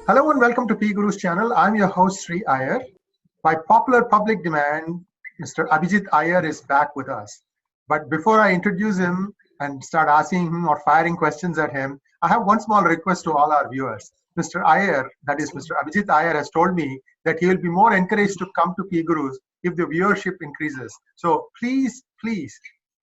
Hello and welcome to PGurus channel. I'm your host Sri Iyer. By popular public demand, Mr. Abhijit Iyer is back with us. But before I introduce him and start asking him or firing questions at him, I have one small request to all our viewers. Mr. Iyer, that is Mr. Abhijit Iyer, has told me that he will be more encouraged to come to PGurus if the viewership increases. So please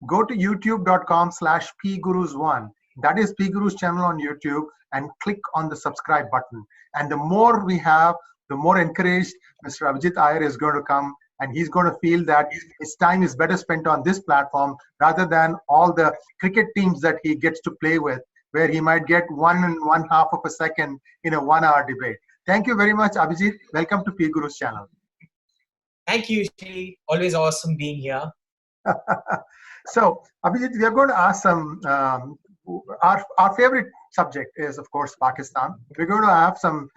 go to youtube.com/pgurus1. That is PGurus channel on YouTube, and click on the subscribe button. And the more we have, the more encouraged Mr. Abhijit Iyer is going to come, and he's going to feel that his time is better spent on this platform rather than all the cricket teams that he gets to play with, where he might get 1.5 of a second in a 1-hour debate. Thank you very much, Abhijit. Welcome to PGurus channel. Thank you, Sri. Always awesome being here. So, Abhijit, we are going to ask some, our favorite subject is, of course, Pakistan. We're going to have some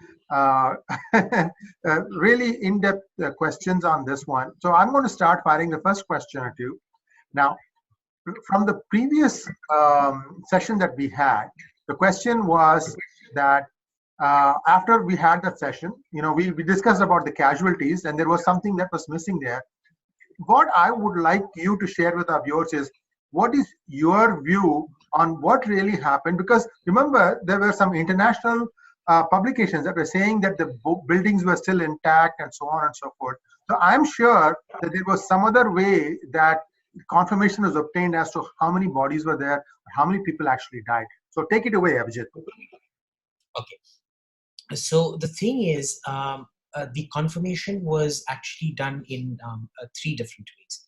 really in-depth questions on this one. So I'm going to start firing the first question at you. Now, from the previous session that we had, the question was that after we had that session, we discussed about the casualties, and there was something that was missing there. What I would like you to share with our viewers is, what is your view on what really happened? Because remember, there were some international publications that were saying that the buildings were still intact and so on and so forth. So I'm sure that there was some other way that confirmation was obtained as to how many bodies were there, how many people actually died. So take it away, Abhijit. Okay. So the thing is, the confirmation was actually done in 3 different ways.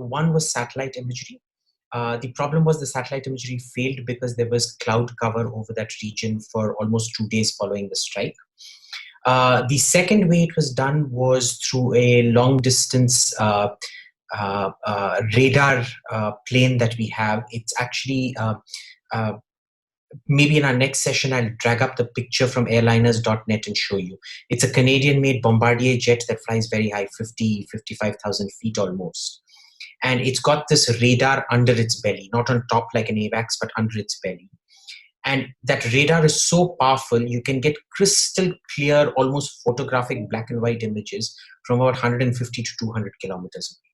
One was satellite imagery. The problem was the satellite imagery failed because there was cloud cover over that region for almost 2 days following the strike. The second way it was done was through a long distance radar plane that we have. It's actually, maybe in our next session, I'll drag up the picture from airliners.net and show you. It's a Canadian-made Bombardier jet that flies very high, 55,000 feet almost. And it's got this radar under its belly, not on top like an AVAX, but under its belly. And that radar is so powerful, you can get crystal clear, almost photographic black and white images from about 150 to 200 kilometers away.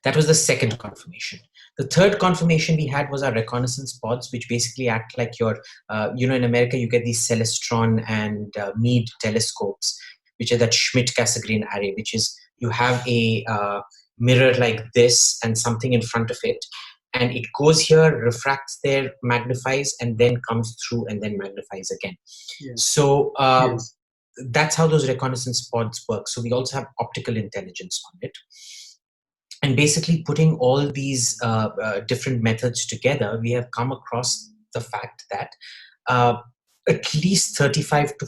That was the second confirmation. The third confirmation we had was our reconnaissance pods, which basically act like your, in America, you get these Celestron and Meade telescopes, which are that Schmidt-Cassegrain array, which is you have a mirror like this and something in front of it, and it goes here, refracts there, magnifies, and then comes through and then magnifies again. Yes. So that's how those reconnaissance pods work. So we also have optical intelligence on it. And basically putting all these different methods together, we have come across the fact that at least 35 to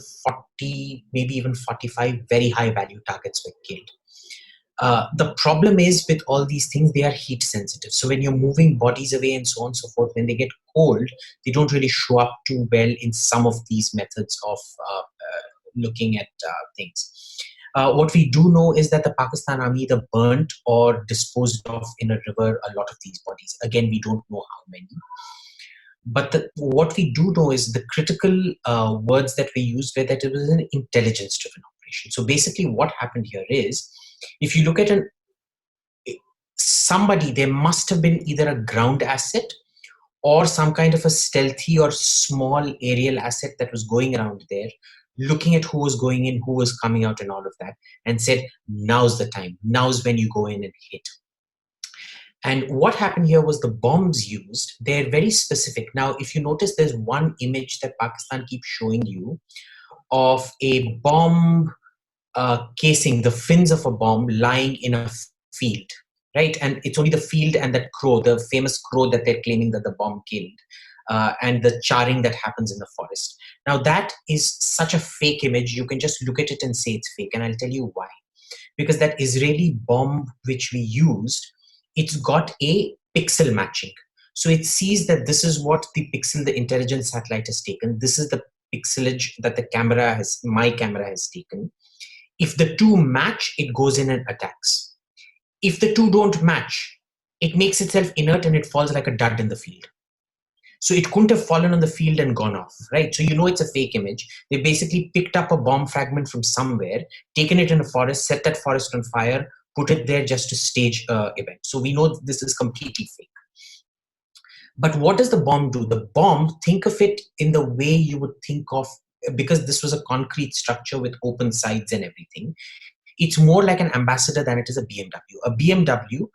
40, maybe even 45 very high value targets were killed. The problem is with all these things, they are heat sensitive. So when you're moving bodies away and so on and so forth, when they get cold, they don't really show up too well in some of these methods of looking at things. What we do know is that the Pakistan Army either burnt or disposed of in a river a lot of these bodies. Again, we don't know how many. But what we do know is the critical words that we used were that it was an intelligence-driven operation. So basically what happened here is, if you look at somebody, there must have been either a ground asset or some kind of a stealthy or small aerial asset that was going around there, looking at who was going in, who was coming out and all of that, and said, now's the time, now's when you go in and hit. And what happened here was the bombs used, they're very specific. Now, if you notice, there's one image that Pakistan keeps showing you of a bomb casing, the fins of a bomb lying in a field, right? And it's only the field and that crow, the famous crow that they're claiming that the bomb killed, and the charring that happens in the forest. Now that is such a fake image, you can just look at it and say it's fake, and I'll tell you why. Because that Israeli bomb which we used, it's got a pixel matching. So it sees that this is what the pixel the intelligence satellite has taken. This is the pixelage that the camera has, my camera has taken. If the two match, it goes in and attacks. If the two don't match, it makes itself inert and it falls like a dud in the field. So it couldn't have fallen on the field and gone off, right? So you know it's a fake image. They basically picked up a bomb fragment from somewhere, taken it in a forest, set that forest on fire, put it there just to stage an event. So we know this is completely fake. But what does the bomb do? The bomb, think of it in the way you would think of, because this was a concrete structure with open sides and everything, it's more like an ambassador than it is a BMW. A BMW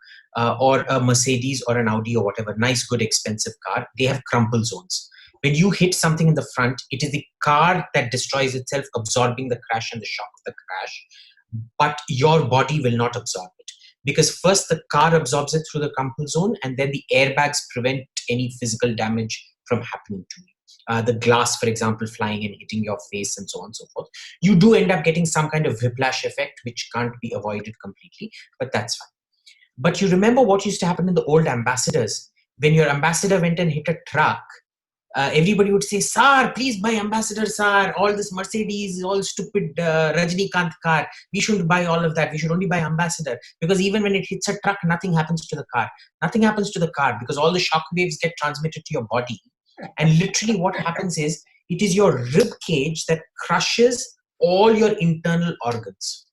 or a Mercedes or an Audi or whatever, nice, good, expensive car, they have crumple zones. When you hit something in the front, it is the car that destroys itself, absorbing the crash and the shock of the crash. But your body will not absorb it. Because first the car absorbs it through the crumple zone, and then the airbags prevent any physical damage from happening to you. The glass, for example, flying and hitting your face and so on and so forth. You do end up getting some kind of whiplash effect, which can't be avoided completely, but that's fine. But you remember what used to happen in the old ambassadors? When your ambassador went and hit a truck, everybody would say, "Sir, please buy ambassador, sir. All this Mercedes, all stupid Rajnikant car. We shouldn't buy all of that. We should only buy ambassador, because even when it hits a truck, nothing happens to the car. Nothing happens to the car because all the shock waves get transmitted to your body." And literally what happens is, it is your rib cage that crushes all your internal organs.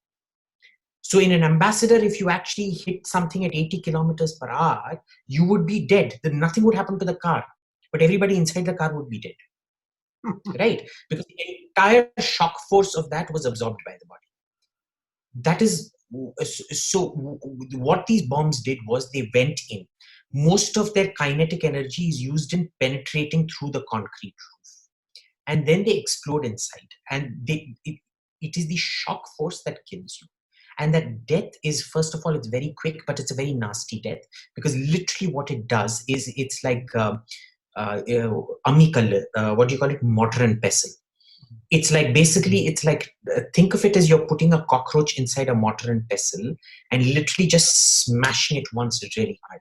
So in an ambassador, if you actually hit something at 80 kilometers per hour, you would be dead. Then nothing would happen to the car, but everybody inside the car would be dead. Right? Because the entire shock force of that was absorbed by the body. That is, so what these bombs did was they went in. Most of their kinetic energy is used in penetrating through the concrete roof. And then they explode inside. And it is the shock force that kills you. And that death is, first of all, it's very quick, but it's a very nasty death. Because literally what it does is, it's like amikal, what do you call it? Mortar and pestle. It's like, basically, it's like, think of it as you're putting a cockroach inside a mortar and pestle and literally just smashing it once really hard.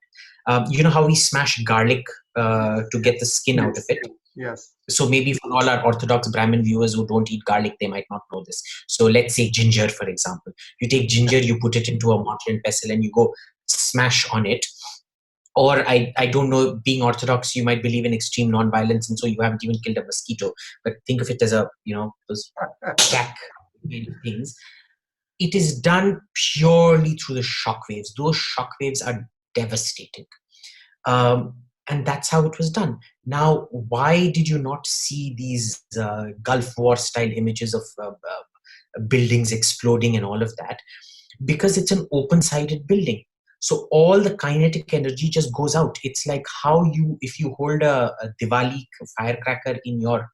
You know how we smash garlic to get the skin out of it? Yes. So maybe for all our Orthodox Brahmin viewers who don't eat garlic, they might not know this. So let's say ginger, for example. You take ginger, you put it into a mortar and pestle and you go smash on it. Or I don't know, being Orthodox, you might believe in extreme non-violence, and so you haven't even killed a mosquito. But think of it as a, those crack things. It is done purely through the shock waves. Those shock waves are devastating. And that's how it was done. Now, why did you not see these Gulf War style images of buildings exploding and all of that? Because it's an open-sided building. So all the kinetic energy just goes out. It's like how if you hold a Diwali firecracker in your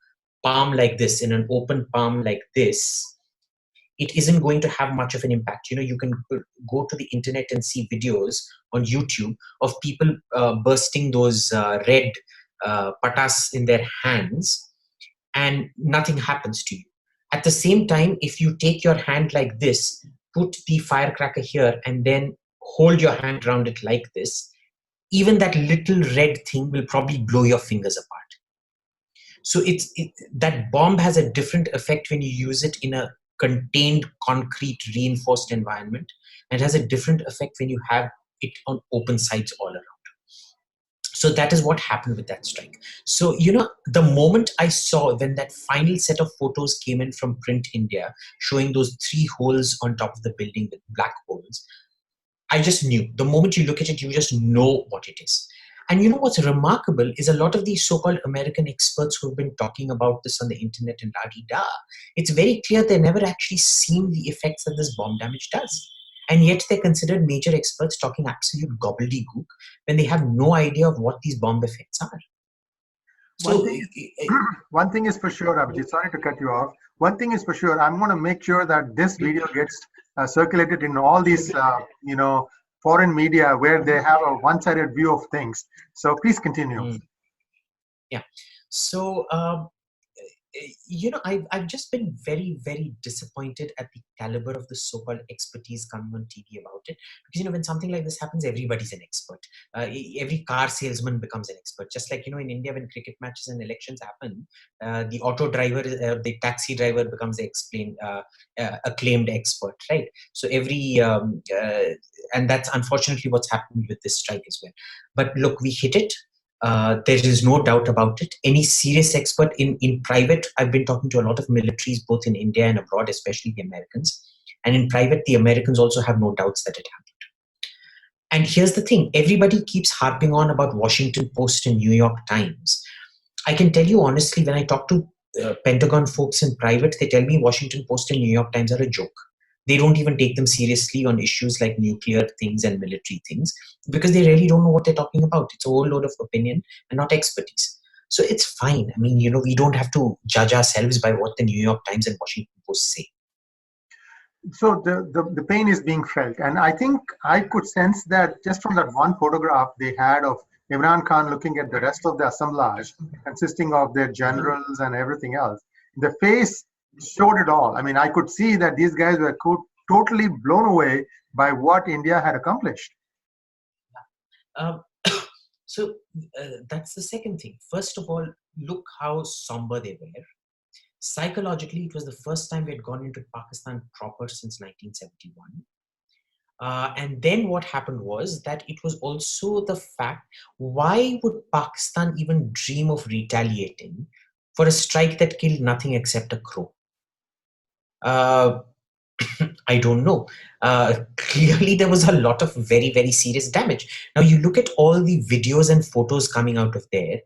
palm like this, in an open palm like this, it isn't going to have much of an impact. You can go to the internet and see videos on YouTube of people bursting those red patas in their hands, and nothing happens to you. At the same time, if you take your hand like this, put the firecracker here, and then hold your hand around it like this, even that little red thing will probably blow your fingers apart. So that bomb has a different effect when you use it in a contained, concrete, reinforced environment, and has a different effect when you have it on open sides all around. So that is what happened with that strike. So, the moment I saw, when that final set of photos came in from Print India, showing those 3 holes on top of the building with black holes, I just knew. The moment you look at it, you just know what it is. And what's remarkable is a lot of these so-called American experts who've been talking about this on the internet and da-di-da, it's very clear they've never actually seen the effects that this bomb damage does. And yet they're considered major experts talking absolute gobbledygook when they have no idea of what these bomb effects are. So one thing is for sure, Abhijit, sorry to cut you off. One thing is for sure, I'm going to make sure that this video gets circulated in all these, foreign media where they have a one-sided view of things. So please continue. Yeah. So I've just been very, very disappointed at the caliber of the so-called expertise coming on TV about it. Because, when something like this happens, everybody's an expert. Every car salesman becomes an expert. Just like, in India, when cricket matches and elections happen, the auto driver, the taxi driver becomes the acclaimed expert, right? So and that's unfortunately what's happened with this strike as well. But look, we hit it. There is no doubt about it. Any serious expert in private, I've been talking to a lot of militaries, both in India and abroad, especially the Americans. And in private, the Americans also have no doubts that it happened. And here's the thing. Everybody keeps harping on about Washington Post and New York Times. I can tell you honestly, when I talk to Pentagon folks in private, they tell me Washington Post and New York Times are a joke. They don't even take them seriously on issues like nuclear things and military things, because they really don't know what they're talking about. It's a whole load of opinion and not expertise. So it's fine. I mean, we don't have to judge ourselves by what the New York Times and Washington Post say. So the pain is being felt. And I think I could sense that just from that one photograph they had of Imran Khan looking at the rest of the assemblage, consisting of their generals and everything else. The face showed it all. I mean, I could see that these guys were totally blown away by what India had accomplished. So that's the second thing. First of all, look how somber they were. Psychologically, it was the first time we had gone into Pakistan proper since 1971. And then what happened was that it was also the fact, why would Pakistan even dream of retaliating for a strike that killed nothing except a crow? I don't know. Clearly, there was a lot of very, very serious damage. Now, you look at all the videos and photos coming out of there.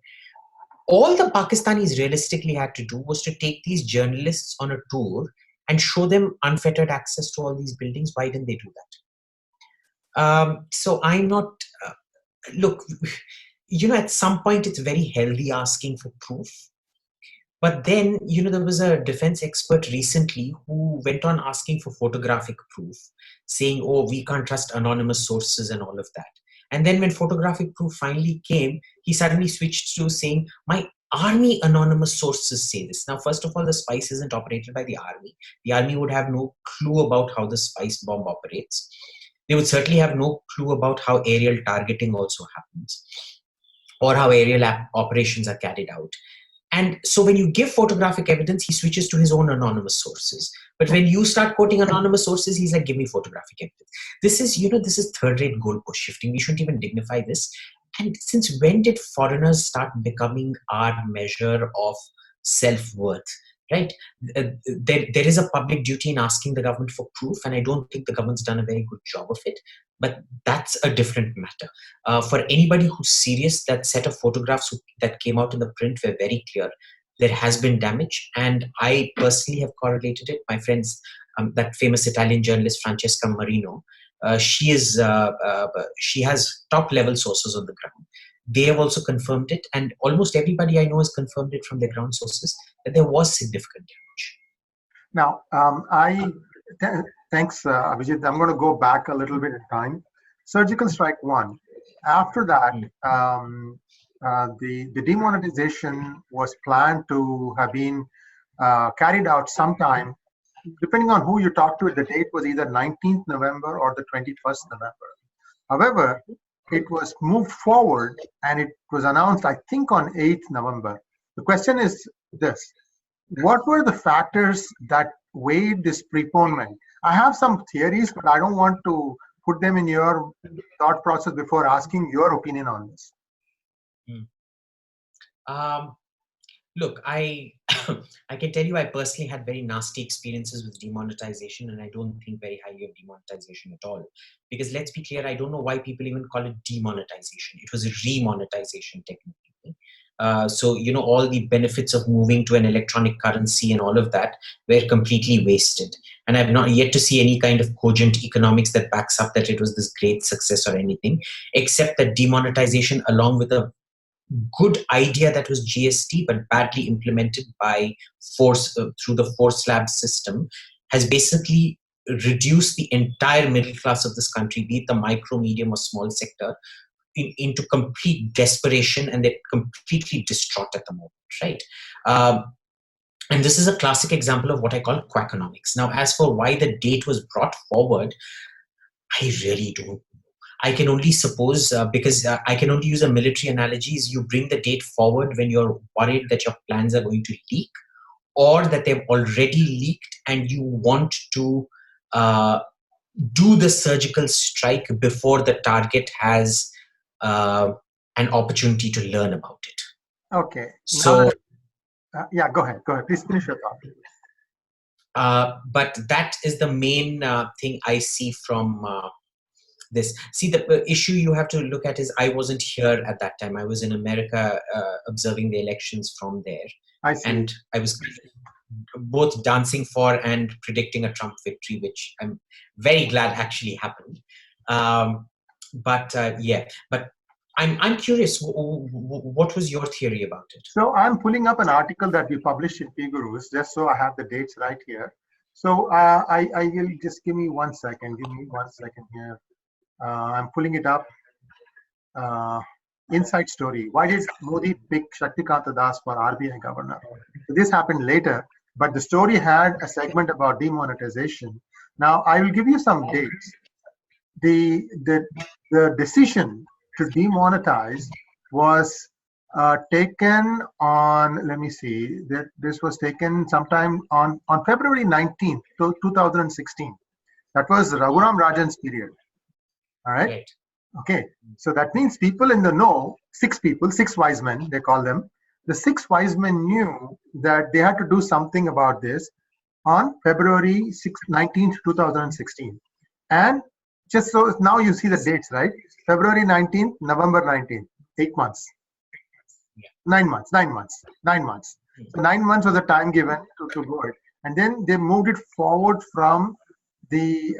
All the Pakistanis realistically had to do was to take these journalists on a tour and show them unfettered access to all these buildings. Why didn't they do that? So I'm not, look, at some point it's very healthy asking for proof. But then, there was a defense expert recently who went on asking for photographic proof, saying, oh, we can't trust anonymous sources and all of that. And then when photographic proof finally came, he suddenly switched to saying, my army anonymous sources say this. Now, first of all, the spice isn't operated by the army. The army would have no clue about how the spice bomb operates. They would certainly have no clue about how aerial targeting also happens, or how aerial operations are carried out. And so when you give photographic evidence, he switches to his own anonymous sources. But when you start quoting anonymous sources, he's like, give me photographic evidence. This is third-rate goalpost shifting. We shouldn't even dignify this. And since when did foreigners start becoming our measure of self-worth? Right? There is a public duty in asking the government for proof, and I don't think the government's done a very good job of it. But that's a different matter. For anybody who's serious, that set of photographs that came out in the print were very clear. There has been damage, and I personally have correlated it. My friends, that famous Italian journalist Francesca Marino, she has top-level sources on the ground. They have also confirmed it, and almost everybody I know has confirmed it from their ground sources that there was significant damage. Now, thanks, Abhijit. I'm going to go back a little bit in time. Surgical Strike 1. After that, the demonetization was planned to have been carried out sometime, depending on who you talk to, the date was either 19th November or the 21st November. However, it was moved forward and it was announced, I think, on 8th November. The question is this: what were the factors that weighed this preponement? I have some theories, but I don't want to put them in your thought process before asking your opinion on this. Look, I can tell you I personally had very nasty experiences with demonetization, and I don't think very highly of demonetization at all. Because let's be clear, I don't know why people even call it demonetization. It was a remonetization technically. So, all the benefits of moving to an electronic currency and all of that were completely wasted. And I've not yet to see any kind of cogent economics that backs up that it was this great success or anything, except that demonetization, along with a good idea that was GST, but badly implemented by force through the force slab system, has basically reduced the entire middle class of this country, be it the micro, medium, or small sector, into complete desperation, and they're completely distraught at the moment, right? And this is a classic example of what I call quackonomics. Now, as for why the date was brought forward, I really don't. I can only suppose, because I can only use a military analogy, is you bring the date forward when you're worried that your plans are going to leak, or that they've already leaked and you want to do the surgical strike before the target has an opportunity to learn about it. Okay. So, yeah, go ahead. Please finish your thought. but that is the main thing I see from this. See, the issue you have to look at is I wasn't here at that time. I was in America observing the elections from there. I see. And I was both dancing for and predicting a Trump victory, which I'm very glad actually happened. But I'm curious, what was your theory about it? So I'm pulling up an article that we published in PGurus, just so I have the dates right here. So I will just give me 1 second. Give me 1 second here. I'm pulling it up. Inside story. Why did Modi pick Shaktikanta Das for RBI governor? So this happened later, but the story had a segment about demonetization. Now I will give you some dates. The decision to demonetize was taken on, let me see, that this was taken sometime on February 19th, 2016. That was Raghuram Rajan's period. All right. Okay. So that means people in the know, 6 people, 6 wise men, they call them. The 6 wise men knew that they had to do something about this on February 19th, 2016. And just so now you see the dates, right? February 19th, November 19th, 8 months. 9 months. So 9 months was the time given to go it. And then they moved it forward from the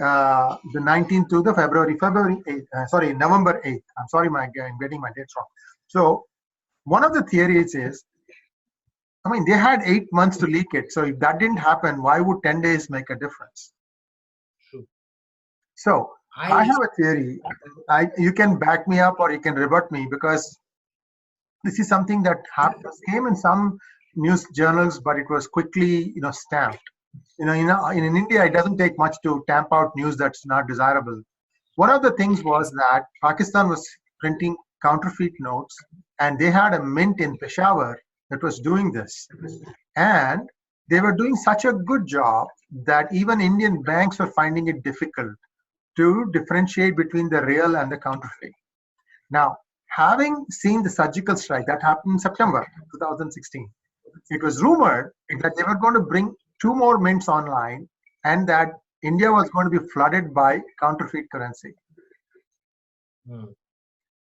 19th to the November 8th. I'm sorry, I'm getting my dates wrong. So one of the theories is, I mean, they had 8 months to leak it. So if that didn't happen, why would 10 days make a difference? True. So I have a theory. You can back me up or you can rebut me, because this is something that came in some news journals, but it was quickly, stamped. In India, it doesn't take much to tamp out news that's not desirable. One of the things was that Pakistan was printing counterfeit notes, and they had a mint in Peshawar that was doing this. And they were doing such a good job that even Indian banks were finding it difficult to differentiate between the real and the counterfeit. Now, having seen the surgical strike that happened in September 2016, it was rumored that they were going to bring 2 more mints online, and that India was going to be flooded by counterfeit currency.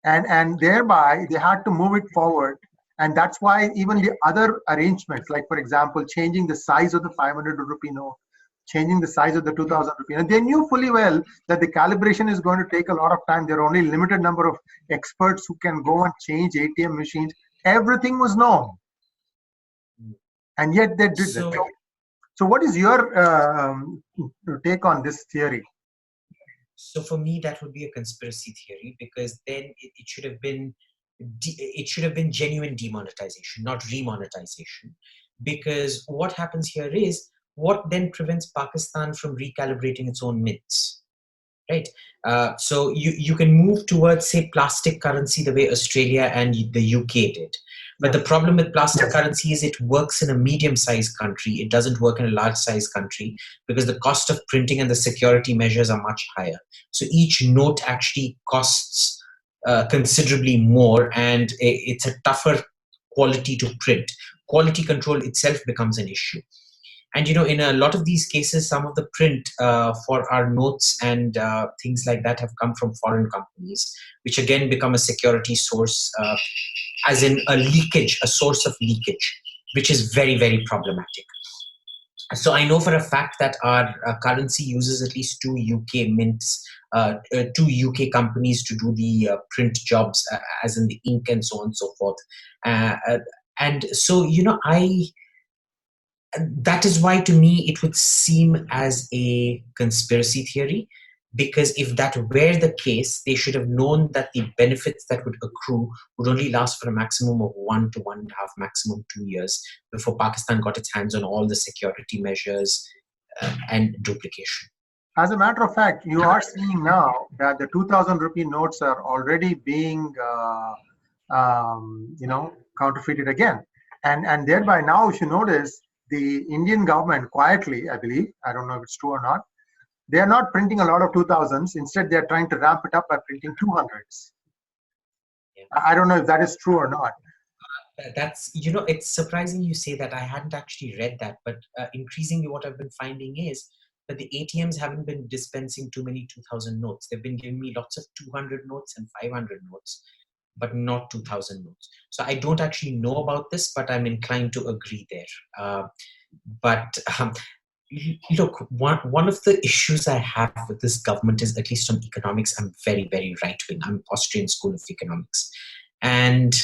And thereby they had to move it forward. And that's why even the other arrangements, like for example, changing the size of the 500 rupee note, changing the size of the 2000 rupee, and they knew fully well that the calibration is going to take a lot of time. There are only a limited number of experts who can go and change ATM machines. Everything was known. And yet they did that. So what is your take on this theory? So for me, that would be a conspiracy theory, because then it should have been genuine demonetization, not remonetization. Because what happens here is, what then prevents Pakistan from recalibrating its own mints, right? So you can move towards, say, plastic currency the way Australia and the UK did. But the problem with plastic currency is it works in a medium-sized country. It doesn't work in a large-sized country, because the cost of printing and the security measures are much higher. So each note actually costs considerably more, and it's a tougher quality to print. Quality control itself becomes an issue. And in a lot of these cases, some of the print for our notes and things like that have come from foreign companies, which again become a security source, as in a source of leakage, which is very, very problematic. So I know for a fact that our currency uses at least 2 UK mints, 2 UK companies to do the print jobs, as in the ink and so on and so forth. And so, that is why to me it would seem as a conspiracy theory, because if that were the case, they should have known that the benefits that would accrue would only last for a maximum of 1 to 1.5, maximum 2 years before Pakistan got its hands on all the security measures and duplication. As a matter of fact, you are seeing now that the 2000 rupee notes are already being, counterfeited again. And thereby now, if you notice, the Indian government quietly, I believe, I don't know if it's true or not, they are not printing a lot of 2000s. Instead, they're trying to ramp it up by printing 200s. Yeah. I don't know if that is true or not. That's, it's surprising you say that. I hadn't actually read that, but increasingly what I've been finding is that the ATMs haven't been dispensing too many 2000 notes. They've been giving me lots of 200 notes and 500 notes, but not 2000 notes. So I don't actually know about this, but I'm inclined to agree there. Look, one of the issues I have with this government is, at least on economics, I'm very, very right-wing. I'm Austrian School of Economics. And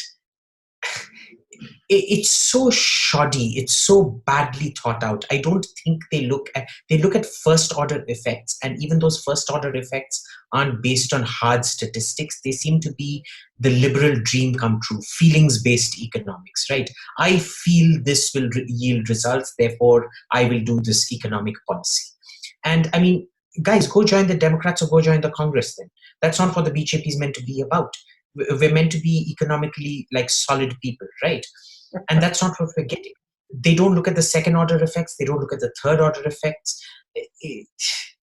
it's so shoddy, it's so badly thought out. I don't think they look at first order effects, and even those first order effects aren't based on hard statistics. They seem to be the liberal dream come true, feelings based economics, right? I feel this will yield results, therefore I will do this economic policy. And I mean, guys, go join the Democrats or go join the Congress then. That's not what the BJP is meant to be about. We're meant to be economically like solid people, right? And that's not what we're getting. They don't look at the second order effects. They don't look at the third order effects.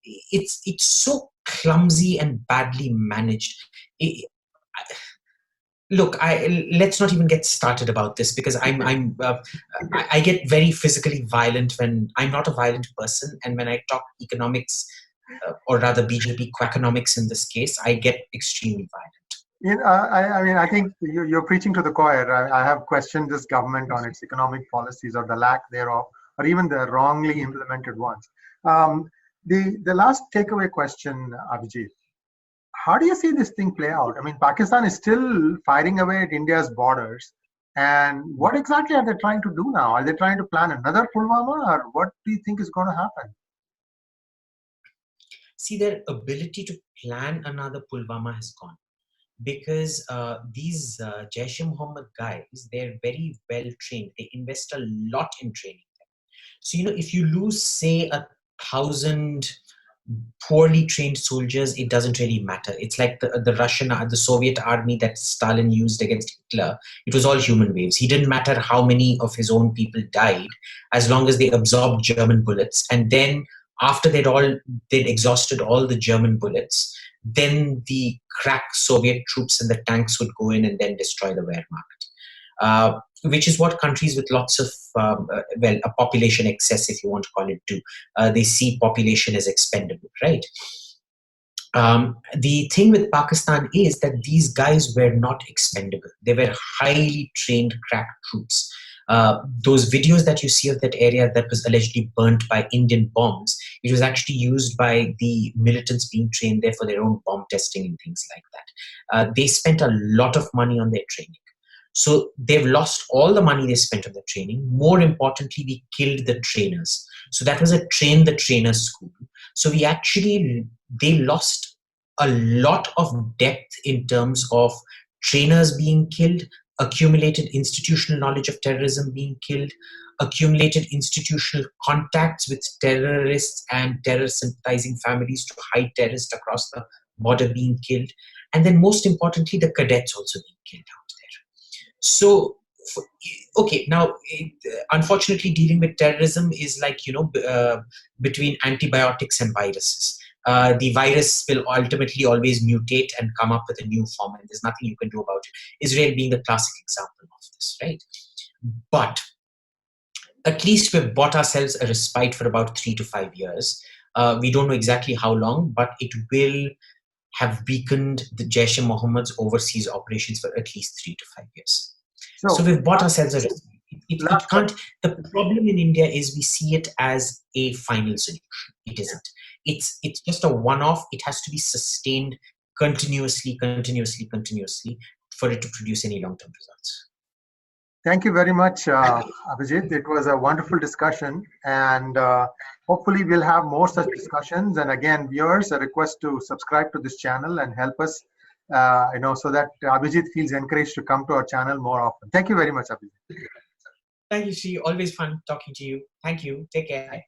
It's so clumsy and badly managed. Look, let's not even get started about this, because I get very physically violent when I'm not a violent person, and when I talk economics, or rather BJP quackonomics in this case, I get extremely violent. I think you're preaching to the choir. I have questioned this government on its economic policies, or the lack thereof, or even the wrongly implemented ones. The last takeaway question, Abhijit, how do you see this thing play out? I mean, Pakistan is still fighting away at India's borders. And what exactly are they trying to do now? Are they trying to plan another Pulwama, or what do you think is going to happen? See, their ability to plan another Pulwama has gone. Because these Jaish-e-Mohammed guys, they're very well trained. They invest a lot in training them. So, if you lose, say, 1,000 poorly trained soldiers, it doesn't really matter. It's like the Soviet army that Stalin used against Hitler. It was all human waves. He didn't matter how many of his own people died, as long as they absorbed German bullets. And then after they'd exhausted all the German bullets, then the crack Soviet troops and the tanks would go in and then destroy the Wehrmacht, which is what countries with lots of, a population excess, if you want to call it, do. They see population as expendable, right? The thing with Pakistan is that these guys were not expendable. They were highly trained crack troops. Those videos that you see of that area that was allegedly burnt by Indian bombs, it was actually used by the militants being trained there for their own bomb testing and things like that. They spent a lot of money on their training. So they've lost all the money they spent on the training. More importantly, we killed the trainers. So that was a train the trainer school. So they lost a lot of depth in terms of trainers being killed, accumulated institutional knowledge of terrorism being killed, accumulated institutional contacts with terrorists and terror sympathizing families to hide terrorists across the border being killed, and then most importantly, the cadets also being killed out there. So, okay, now, unfortunately, dealing with terrorism is like, between antibiotics and viruses. The virus will ultimately always mutate and come up with a new form, and there's nothing you can do about it. Israel being the classic example of this, right? But at least we've bought ourselves a respite for about 3 to 5 years. We don't know exactly how long, but it will have weakened the Jaish-e-Mohammed's overseas operations for at least 3 to 5 years. So we've bought ourselves a respite. The problem in India is we see it as a final solution. It isn't. It's just a one-off. It has to be sustained continuously for it to produce any long-term results. Thank you very much, Abhijit. It was a wonderful discussion, and hopefully we'll have more such discussions. And again, viewers, a request to subscribe to this channel and help us, so that Abhijit feels encouraged to come to our channel more often. Thank you very much, Abhijit. Thank you, Sri. Always fun talking to you. Thank you. Take care.